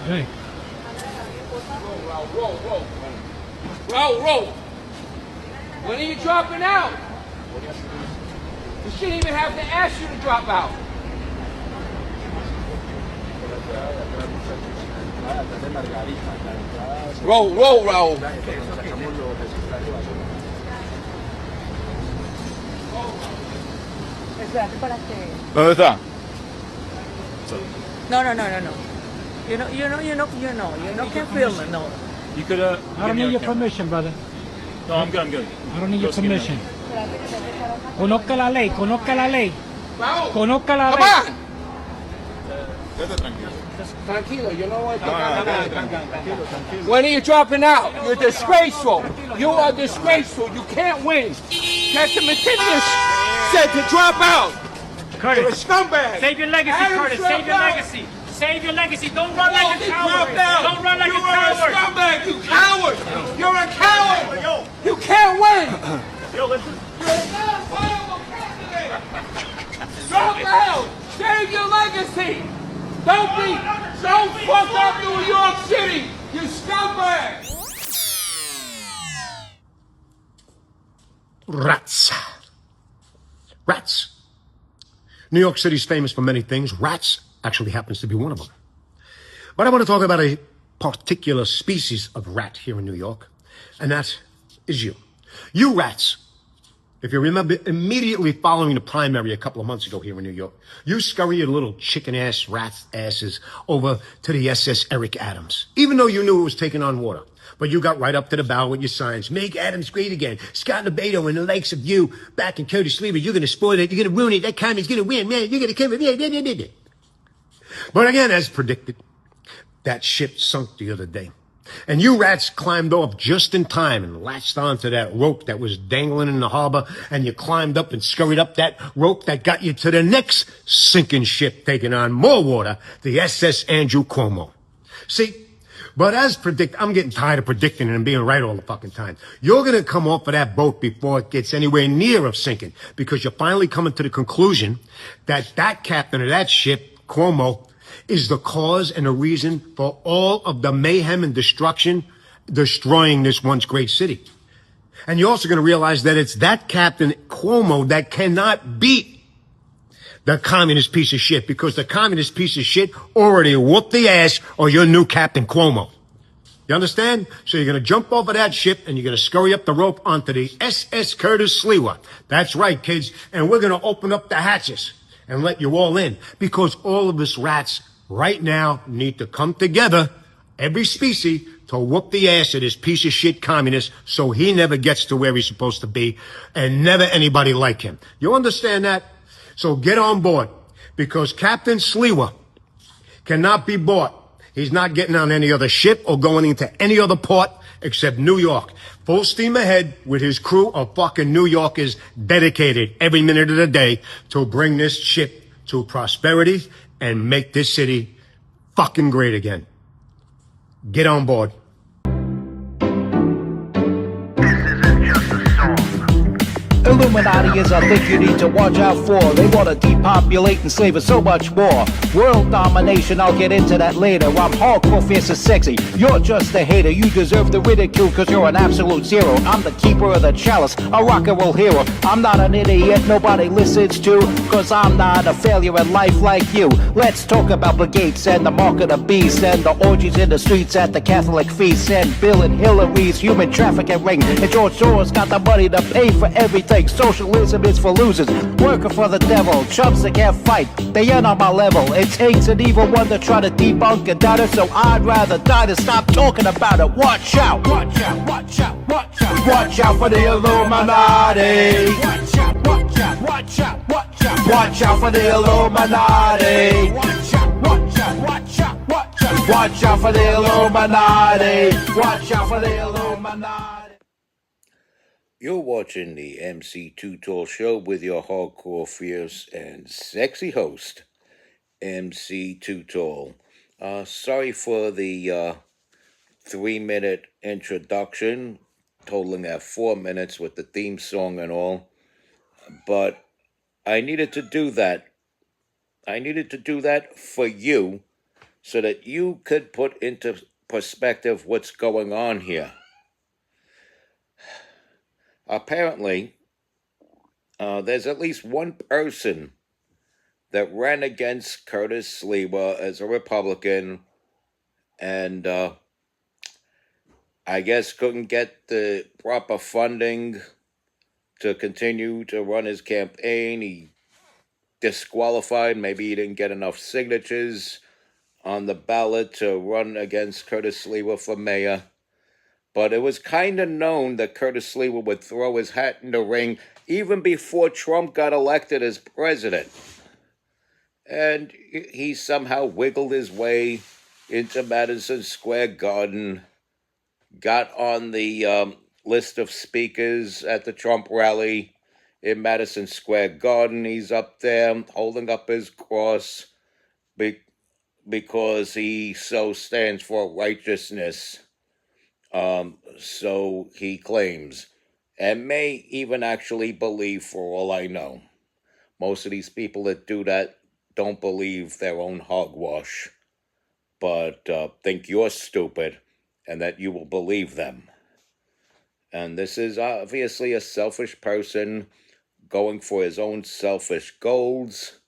Hey. Roll. When are you dropping out? You shouldn't even have to ask you to drop out. Roll. ¿Dónde está? No. You can't film it, no. You could, I don't need your permission, brother. No, I'm good. I don't need your permission. Conozca la ley. Come Conozca la ley. on. Quédate tranquilo. Tranquilo, you know what? When are you dropping out? You're disgraceful. You are disgraceful. You can't win. Captain Meticulous said to drop out. Curtis, You're a scumbag. save your legacy, Adam Curtis. dropped Save your out. legacy. Save your legacy. Don't run like a coward. Out. Don't run like you a coward. You're a scumbag. You coward. You're a coward. You can't win. Yo, listen. You're a non-viable candidate. Drop out. Save your legacy. Don't fuck up New York City. You scumbag. Rats. New York City's famous for many things. Rats actually happens to be one of them. But I want to talk about a particular species of rat here in New York, and that is you. You rats. If you remember, immediately following the primary a couple of months ago here in New York, you scurry your little chicken-ass rat asses over to the SS Eric Adams, even though you knew it was taking on water. But you got right up to the bow with your signs. Make Adams great again. Scott Lebedo and the likes of you back in Curtis Sliwa. You're going to spoil it. You're going to ruin it. That communist going to win, man. You're going to come in. But again, as predicted, that ship sunk the other day. And you rats climbed off just in time and latched onto that rope that was dangling in the harbor, and you climbed up and scurried up that rope that got you to the next sinking ship taking on more water, the SS Andrew Cuomo. See, but as predicted, I'm getting tired of predicting and being right all the fucking time. You're going to come off of that boat before it gets anywhere near of sinking, because you're finally coming to the conclusion that that captain of that ship, Cuomo, is the cause and the reason for all of the mayhem and destruction destroying this once great city. And you're also going to realize that it's that Captain Cuomo that cannot beat the communist piece of shit, because the communist piece of shit already whooped the ass of your new Captain Cuomo. You understand? So you're going to jump over that ship and you're going to scurry up the rope onto the SS Curtis Sliwa. That's right, kids. And we're going to open up the hatches and let you all in, because all of us rats right now need to come together, every species, to whoop the ass of this piece of shit communist so he never gets to where he's supposed to be, and never anybody like him. You understand that? So get on board, because Captain Sliwa cannot be bought. He's not getting on any other ship or going into any other port except New York. Full steam ahead with his crew of fucking New Yorkers dedicated every minute of the day to bring this ship to prosperity and make this city fucking great again. Get on board. Illuminati is a thing you need to watch out for. They want to depopulate and slave us so much more. World domination, I'll get into that later. I'm hardcore, fierce and sexy. You're just a hater. You deserve the ridicule because you're an absolute zero. I'm the keeper of the chalice, a rock and roll hero. I'm not an idiot nobody listens to, because I'm not a failure in life like you. Let's talk about Bill Gates and the mark of the beast, and the orgies in the streets at the Catholic feasts, and Bill and Hillary's human trafficking ring, and George Soros got the money to pay for everything. Socialism is for losers, working for the devil. Chumps that can't fight, they ain't on my level. It takes an evil one to try to debunk and doubt it, so I'd rather die than stop talking about it. Watch out, watch out, watch out, watch out. Watch out for the Illuminati. Watch out, watch out, watch out, watch out. Watch out for the Illuminati. Watch out, watch out, watch out, watch out. Watch out for the Illuminati. Watch out for the Illuminati. You're watching the MC Too Tall Show with your hardcore, fierce, and sexy host, MC Too Tall. Sorry for the 3-minute introduction, totaling at 4 minutes with the theme song and all. But I needed to do that. I needed to do that for you, so that you could put into perspective what's going on here. Apparently, there's at least one person that ran against Curtis Sliwa as a Republican and I guess couldn't get the proper funding to continue to run his campaign. He disqualified. Maybe he didn't get enough signatures on the ballot to run against Curtis Sliwa for mayor. But it was kind of known that Curtis Sliwa would throw his hat in the ring even before Trump got elected as president. And he somehow wiggled his way into Madison Square Garden, got on the list of speakers at the Trump rally in Madison Square Garden. He's up there holding up his cross because he so stands for righteousness. So he claims, and may even actually believe, for all I know. Most of these people that do that don't believe their own hogwash, but think you're stupid and that you will believe them. And this is obviously a selfish person going for his own selfish goals.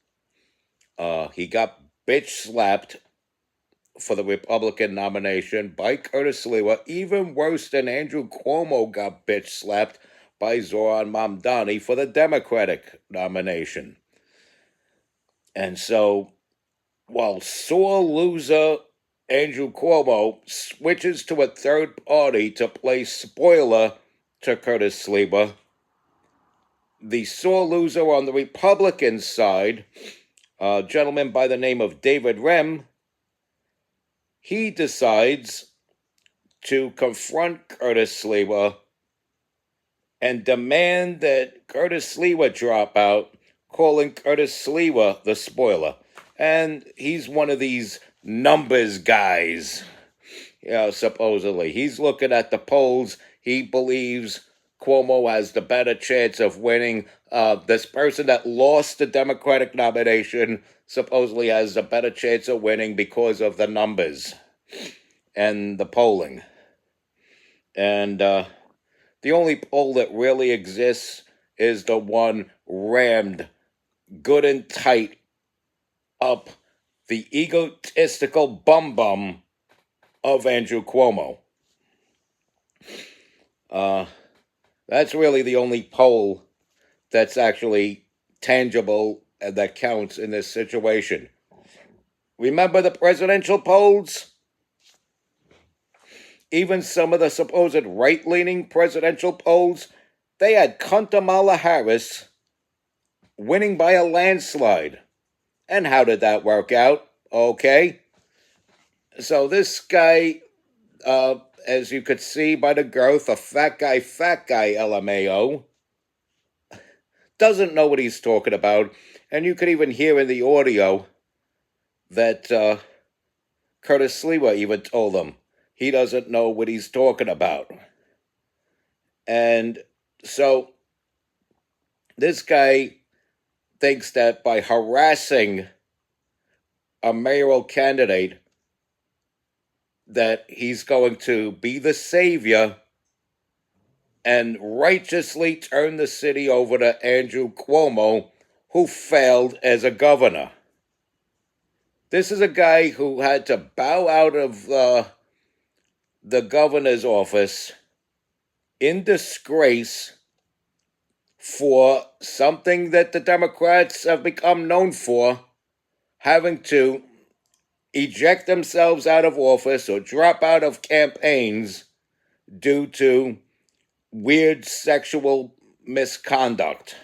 He got bitch slapped for the Republican nomination by Curtis Sliwa, even worse than Andrew Cuomo got bitch slapped by Zoran Mamdani for the Democratic nomination. And so, while sore loser Andrew Cuomo switches to a third party to play spoiler to Curtis Sliwa, the sore loser on the Republican side, a gentleman by the name of David Rem, he decides to confront Curtis Sliwa and demand that Curtis Sliwa drop out, calling Curtis Sliwa the spoiler. And he's one of these numbers guys, supposedly. He's looking at the polls. He believes Cuomo has the better chance of winning. This person that lost the Democratic nomination supposedly has a better chance of winning because of the numbers and the polling. And the only poll that really exists is the one rammed good and tight up the egotistical bum of Andrew Cuomo. That's really the only poll that's actually tangible and that counts in this situation. Remember the presidential polls? Even some of the supposed right-leaning presidential polls, they had Kamala Harris winning by a landslide. And how did that work out? Okay. So this guy, as you could see by the growth, a fat guy, LMAO, doesn't know what he's talking about. And you could even hear in the audio that Curtis Sliwa even told him he doesn't know what he's talking about. And so this guy thinks that by harassing a mayoral candidate that he's going to be the savior and righteously turn the city over to Andrew Cuomo, who failed as a governor. This is a guy who had to bow out of the governor's office in disgrace for something that the Democrats have become known for, having to eject themselves out of office or drop out of campaigns due to weird sexual misconduct.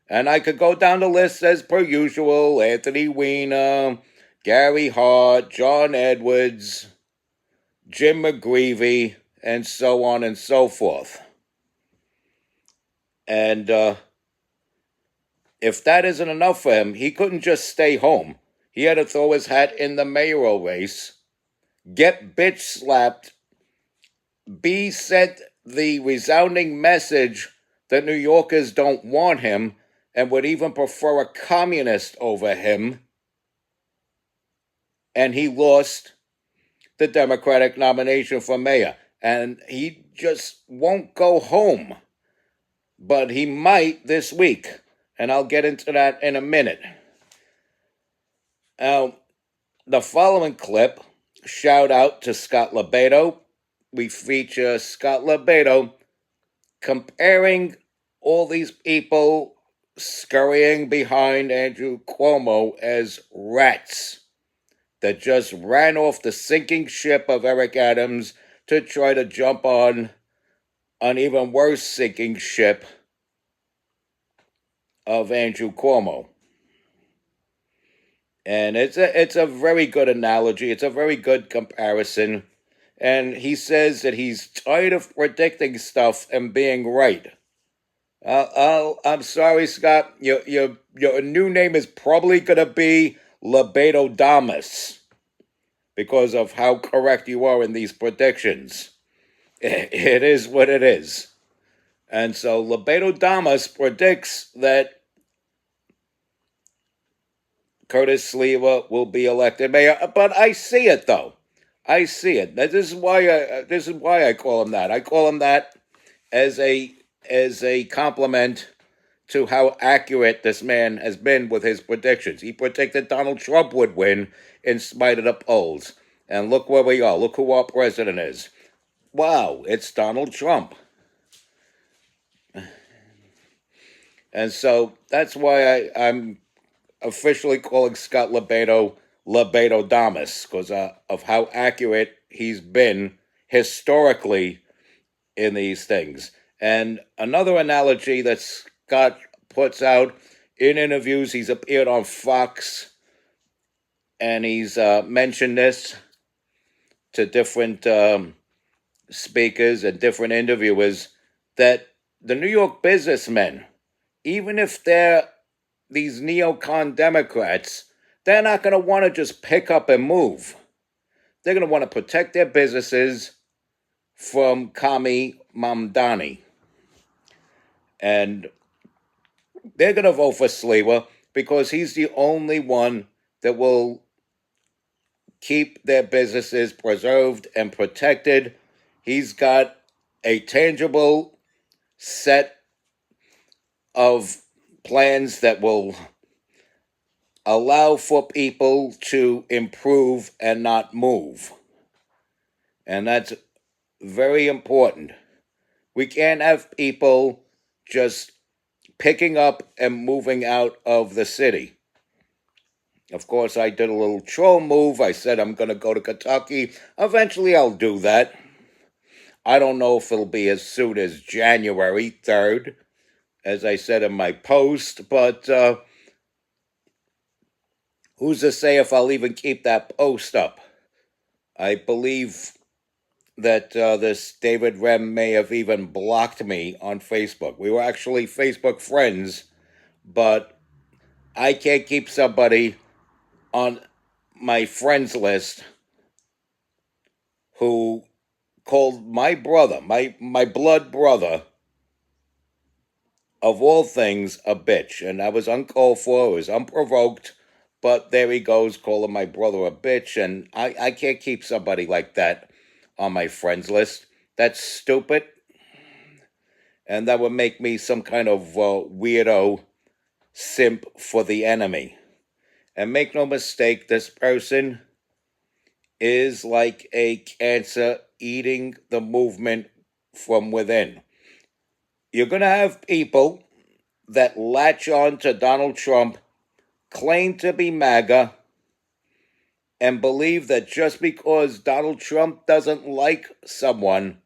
And I could go down the list as per usual: Anthony Weiner, Gary Hart, John Edwards, Jim McGreevey, and so on and so forth. And if that isn't enough for him, he couldn't just stay home. He had to throw his hat in the mayoral race, get bitch slapped, be sent the resounding message that New Yorkers don't want him and would even prefer a communist over him. and he lost the Democratic nomination for mayor. And he just won't go home. But he might this week. And I'll get into that in a minute. Now, the following clip, shout out to Scott Lebedo. We feature Scott Lebedo comparing all these people scurrying behind Andrew Cuomo as rats that just ran off the sinking ship of Eric Adams to try to jump on an even worse sinking ship of Andrew Cuomo. And it's a very good analogy. It's a very good comparison. And he says that he's tired of predicting stuff and being right. I'm sorry, Scott. Your new name is probably going to be Lebedo-Damas because of how correct you are in these predictions. It is what it is. And so Lebedo-Damas predicts that Curtis Sliwa will be elected mayor, but I see it though. I see it. This is why I call him that. I call him that as a compliment to how accurate this man has been with his predictions. He predicted Donald Trump would win in spite of the polls, and look where we are. Look who our president is. Wow, it's Donald Trump. And so that's why I'm officially calling Scott Lebedo Lebedo-Damas, because of how accurate he's been historically in these things. And another analogy that Scott puts out in interviews, he's appeared on Fox, and he's mentioned this to different speakers and different interviewers, that the New York businessmen, even if they're these neocon Democrats, they're not going to want to just pick up and move. They're going to want to protect their businesses from Kami Mamdani. And they're going to vote for Sliwa because he's the only one that will keep their businesses preserved and protected. He's got a tangible set of plans that will allow for people to improve and not move. And that's very important. We can't have people just picking up and moving out of the city. Of course, I did a little troll move. I said I'm going to go to Kentucky. Eventually, I'll do that. I don't know if it'll be as soon as January 3rd, as I said in my post, but who's to say if I'll even keep that post up? I believe that this David Rem may have even blocked me on Facebook. We were actually Facebook friends, but I can't keep somebody on my friends list who called my brother, my blood brother, of all things, a bitch. And that was uncalled for, it was unprovoked, but there he goes calling my brother a bitch, and I can't keep somebody like that on my friends list. That's stupid, and that would make me some kind of weirdo simp for the enemy. And make no mistake, this person is like a cancer eating the movement from within. You're going to have people that latch on to Donald Trump, claim to be MAGA, and believe that just because Donald Trump doesn't like someone,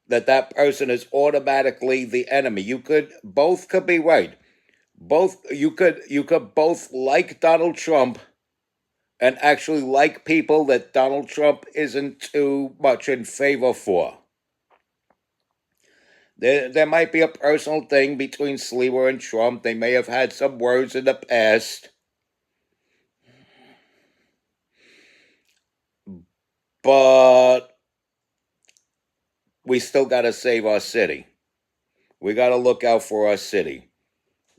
that person is automatically the enemy. Both could be right. You could both like Donald Trump and actually like people that Donald Trump isn't too much in favor for. There might be a personal thing between Sliwa and Trump. They may have had some words in the past. But we still got to save our city. We got to look out for our city.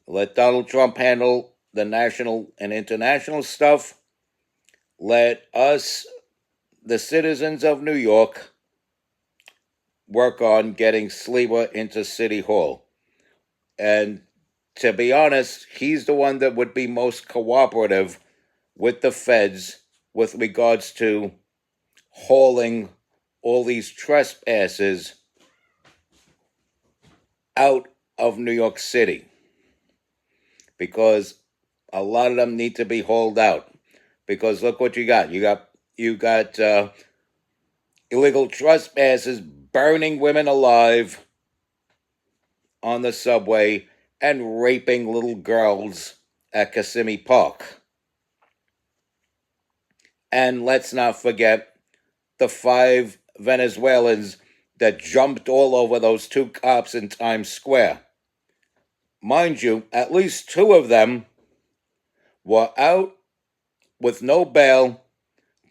Let Donald Trump handle the national and international stuff. let us, the citizens of New York, work on getting Sliwa into City Hall. And to be honest, he's the one that would be most cooperative with the feds with regards to hauling all these trespassers out of New York City, because a lot of them need to be hauled out. Because look what you got. You got illegal trespassers burning women alive on the subway and raping little girls at Kissimmee Park. And let's not forget the 5 Venezuelans that jumped all over those 2 cops in Times Square. Mind you, at least 2 of them were out with no bail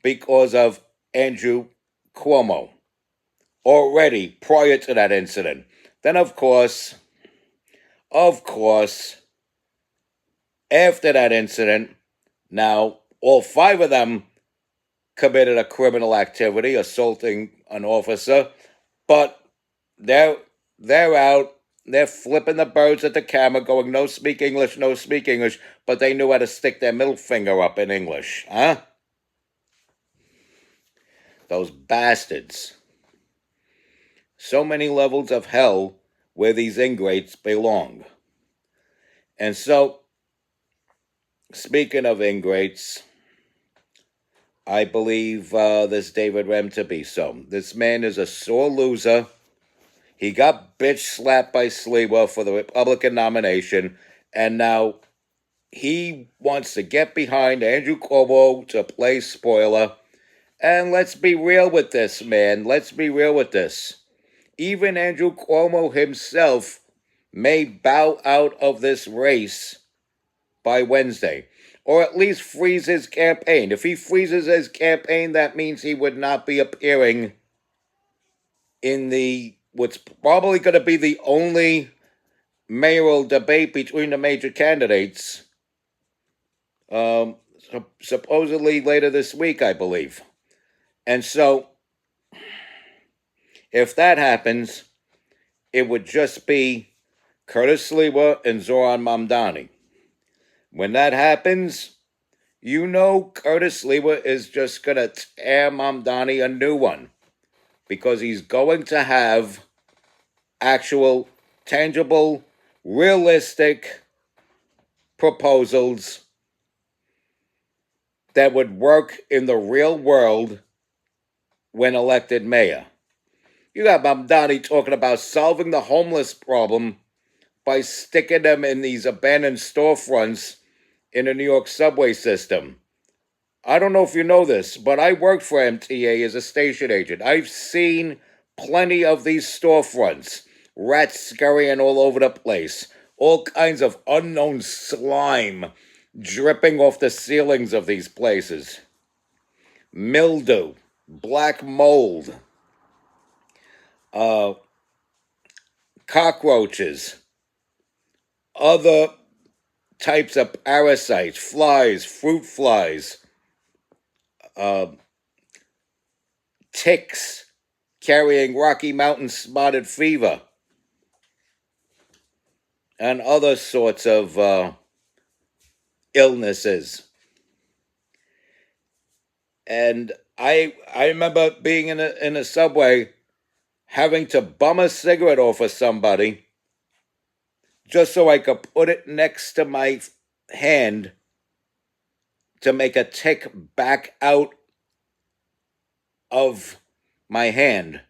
because of Andrew Cuomo already prior to that incident. Then, of course, after that incident, now all 5 of them committed a criminal activity, assaulting an officer, but they're out. They're flipping the birds at the camera, going, no speak English, no speak English, but they knew how to stick their middle finger up in English, huh? Those bastards. So many levels of hell where these ingrates belong. And so, speaking of ingrates, I believe this David Rem to be so. This man is a sore loser. He got bitch slapped by Sliwa for the Republican nomination, and now he wants to get behind Andrew Cuomo to play spoiler. And let's be real with this, man. Let's be real with this. Even Andrew Cuomo himself may bow out of this race by Wednesday, or at least freeze his campaign. If he freezes his campaign, that means he would not be appearing in what's probably going to be the only mayoral debate between the major candidates, supposedly later this week, I believe. And so, if that happens, it would just be Curtis Sliwa and Zoran Mamdani. When that happens, you know Curtis Sliwa is just going to tear Mamdani a new one, because he's going to have actual, tangible, realistic proposals that would work in the real world when elected mayor. You got Mamdani talking about solving the homeless problem by sticking them in these abandoned storefronts in the New York subway system. I don't know if you know this, but I worked for MTA as a station agent. I've seen plenty of these storefronts. Rats scurrying all over the place. All kinds of unknown slime dripping off the ceilings of these places. Mildew, black mold, cockroaches, other types of parasites, flies, fruit flies, ticks carrying Rocky Mountain spotted fever, and other sorts of illnesses. And I remember being in a subway, having to bum a cigarette off of somebody just so I could put it next to my hand to make a tick back out of my hand.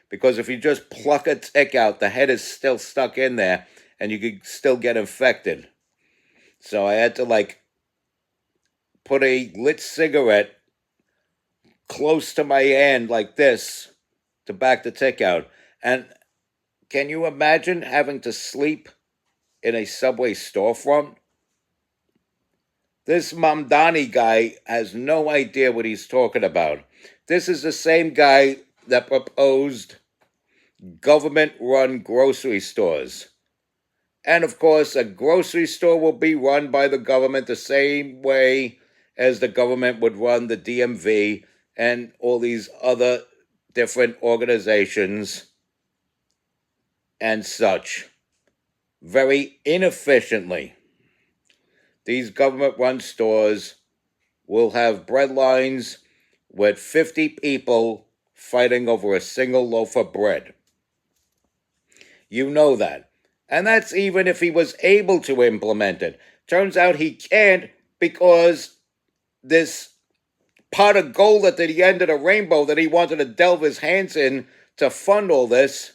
Because if you just pluck a tick out, the head is still stuck in there and you could still get infected. So I had to put a lit cigarette close to my hand like this to back the tick out. And can you imagine having to sleep in a subway storefront? This Mamdani guy has no idea what he's talking about. This is the same guy that proposed government-run grocery stores. And of course, a grocery store will be run by the government the same way as the government would run the DMV and all these other different organizations and such very inefficiently. These government-run stores will have bread lines with 50 people fighting over a single loaf of bread. You know that. And that's even if he was able to implement it. Turns out he can't because this pot of gold at the end of the rainbow that he wanted to delve his hands in to fund all this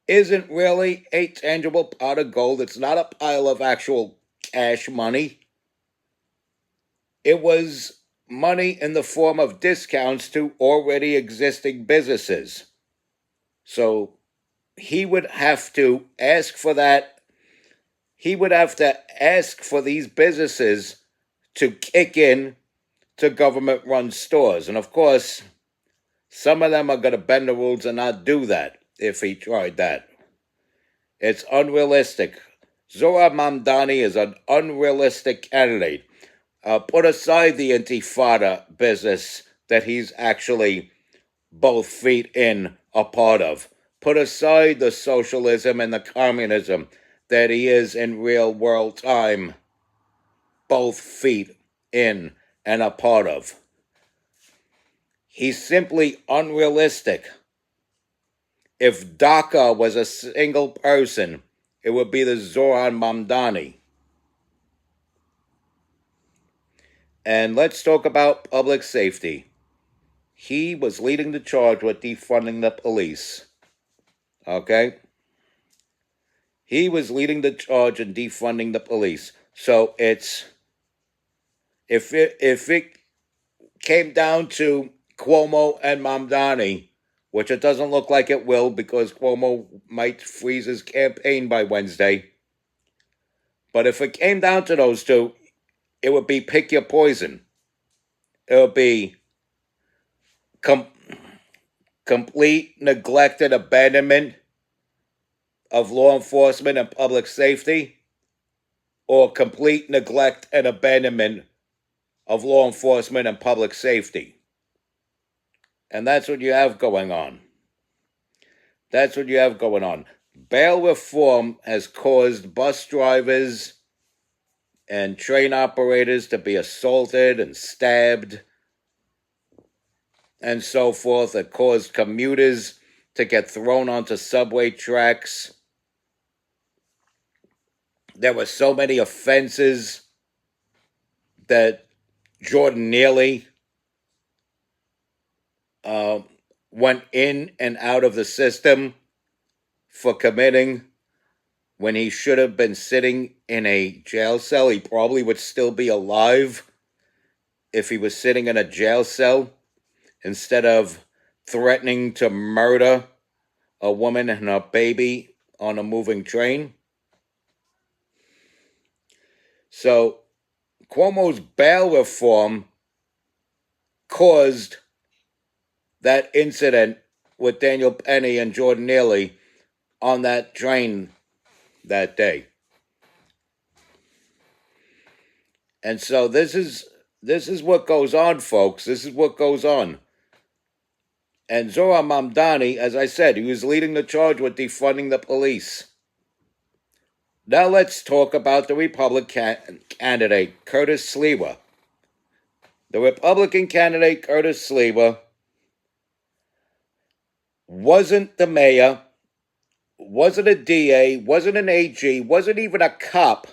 isn't really a tangible pot of gold. It's not a pile of actual cash money. It was money in the form of discounts to already existing businesses. So he would have to ask for that. He would have to ask for these businesses to kick in to government-run stores. And of course, some of them are going to bend the rules and not do that if he tried that. It's unrealistic. Zohar Mamdani is an unrealistic candidate. Put aside the Intifada business that he's actually both feet in a part of. Put aside the socialism and the communism that he is in real world time both feet in and a part of. He's simply unrealistic. If DACA was a single person, it would be the Zohar Mamdani. And let's talk about public safety. He was leading the charge with defunding the police. Okay? He was leading the charge in defunding the police. So it's if it came down to Cuomo and Mamdani, which it doesn't look like it will because Cuomo might freeze his campaign by Wednesday. But if it came down to those two, it would be pick your poison. It would be complete neglected abandonment of law enforcement and public safety, or complete neglect and abandonment of law enforcement and public safety. And that's what you have going on. That's what you have going on. Bail reform has caused bus drivers and train operators to be assaulted and stabbed and so forth. It caused commuters to get thrown onto subway tracks. There were so many offenses that Jordan Neely went in and out of the system for committing when he should have been sitting in a jail cell. He probably would still be alive if he was sitting in a jail cell instead of threatening to murder a woman and her baby on a moving train. So Cuomo's bail reform caused that incident with Daniel Penny and Jordan Neely on that train that day. And so this is what goes on, folks. This is what goes on. And Zohar Mamdani, as I said, he was leading the charge with defunding the police. Now let's talk about the Republican candidate, Curtis Sliwa. The Republican candidate, Curtis Sliwa, wasn't the mayor, wasn't a DA, wasn't an AG, wasn't even a cop.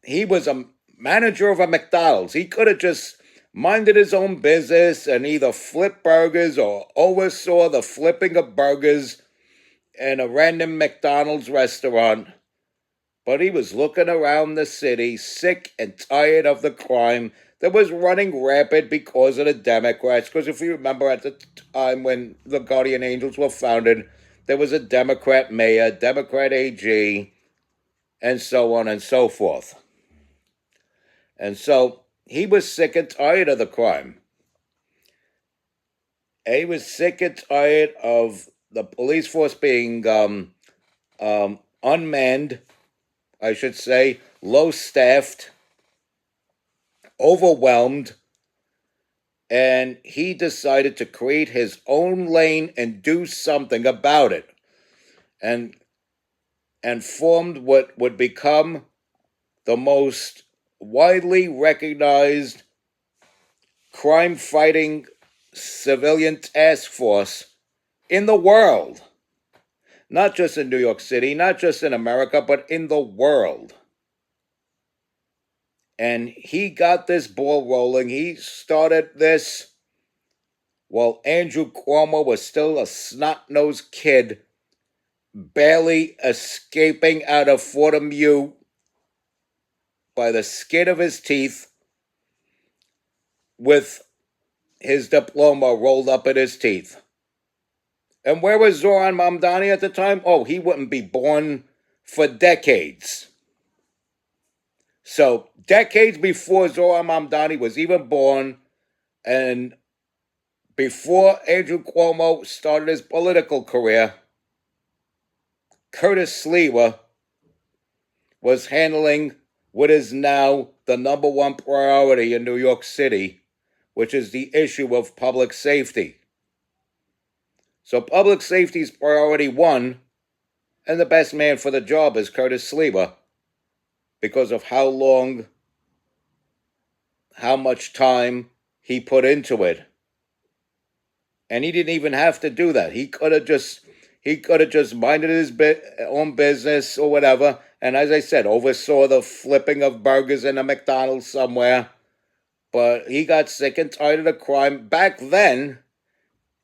He was a manager of a McDonald's. He could have just minded his own business and either flipped burgers or oversaw the flipping of burgers in a random McDonald's restaurant. But he was looking around the city, sick and tired of the crime that was running rampant because of the Democrats. Because if you remember at the time when the Guardian Angels were founded, there was a Democrat mayor, Democrat AG, and so on and so forth. And so he was sick and tired of the crime. He was sick and tired of the police force being unmanned, I should say, low-staffed, overwhelmed, and he decided to create his own lane and do something about it, and formed what would become the most widely recognized crime-fighting civilian task force in the world. Not just in New York City, not just in America, but in the world. And he got this ball rolling. He started this while Andrew Cuomo was still a snot-nosed kid, barely escaping out of Fordham U by the skin of his teeth, with his diploma rolled up in his teeth. And where was Zoran Mamdani at the time? Oh, he wouldn't be born for decades. So, decades before Zoran Mamdani was even born, and before Andrew Cuomo started his political career, Curtis Sliwa was handling what is now the number one priority in New York City, which is the issue of public safety. So public safety is priority one, and the best man for the job is Curtis Sliwa, because of how much time he put into it. And he didn't even have to do that. He could have just minded his own business or whatever, and as I said, oversaw the flipping of burgers in a McDonald's somewhere. But he got sick and tired of the crime back then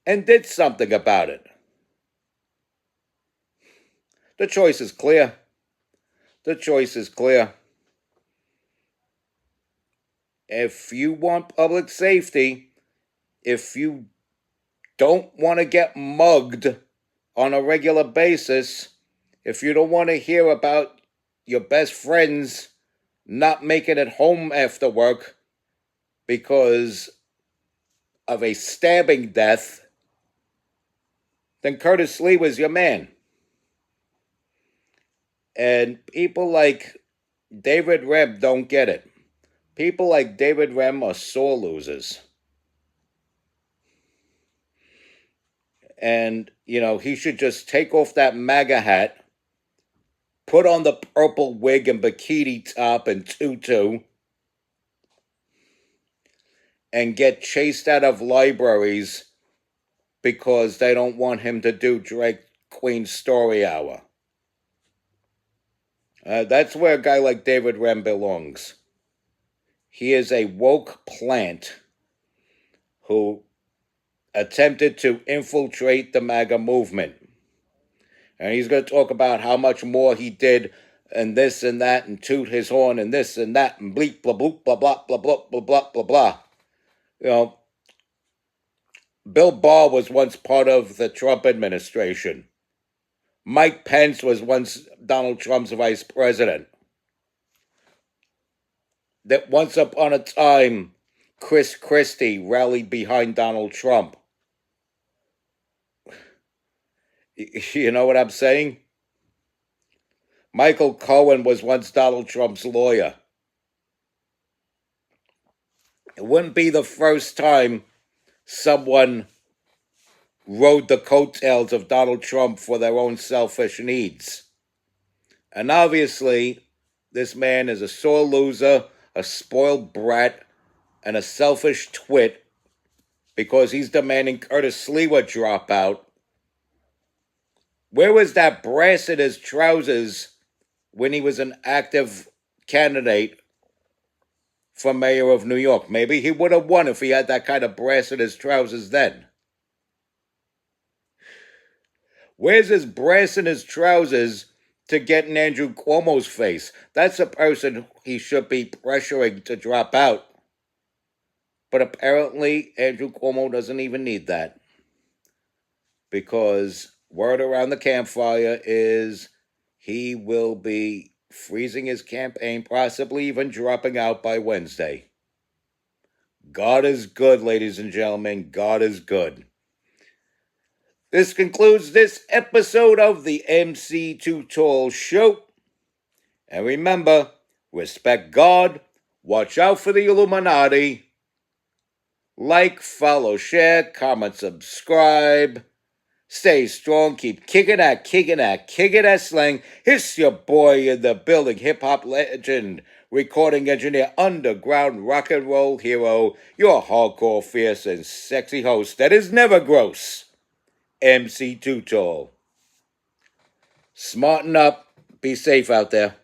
and did something about it. The choice is clear. The choice is clear. If you want public safety, if you don't want to get mugged on a regular basis, if you don't want to hear about your best friends not making it home after work because of a stabbing death, then Curtis Lee was your man. And people like David Rem don't get it. People like David Rem are sore losers. And, he should just take off that MAGA hat, put on the purple wig and bikini top and tutu, and get chased out of libraries because they don't want him to do Drag Queen Story Hour. That's where a guy like David Rem belongs. He is a woke plant who attempted to infiltrate the MAGA movement. And he's going to talk about how much more he did and this and that and toot his horn and this and that and bleep, blah, bloop, blah, blah, blah, blah, blah, blah, blah, blah. Bill Barr was once part of the Trump administration. Mike Pence was once Donald Trump's vice president. That once upon a time, Chris Christie rallied behind Donald Trump. You know what I'm saying? Michael Cohen was once Donald Trump's lawyer. It wouldn't be the first time someone rode the coattails of Donald Trump for their own selfish needs. And obviously, this man is a sore loser, a spoiled brat, and a selfish twit because he's demanding Curtis Sliwa drop out. Where was that brass in his trousers when he was an active candidate for mayor of New York? Maybe he would have won if he had that kind of brass in his trousers then. Where's his brass in his trousers to get in Andrew Cuomo's face? That's a person he should be pressuring to drop out. But apparently, Andrew Cuomo doesn't even need that. Because word around the campfire is he will be freezing his campaign, possibly even dropping out by Wednesday. God is good, ladies and gentlemen. God is good. This concludes this episode of the MC Too Tall Show. And remember, respect God, Watch out for the Illuminati. Like, follow, share, comment, subscribe. Stay strong, keep kicking that slang. It's your boy in the building, hip-hop legend, recording engineer, underground rock and roll hero, your hardcore, fierce, and sexy host that is never gross, MC Too Tall. Smarten up, be safe out there.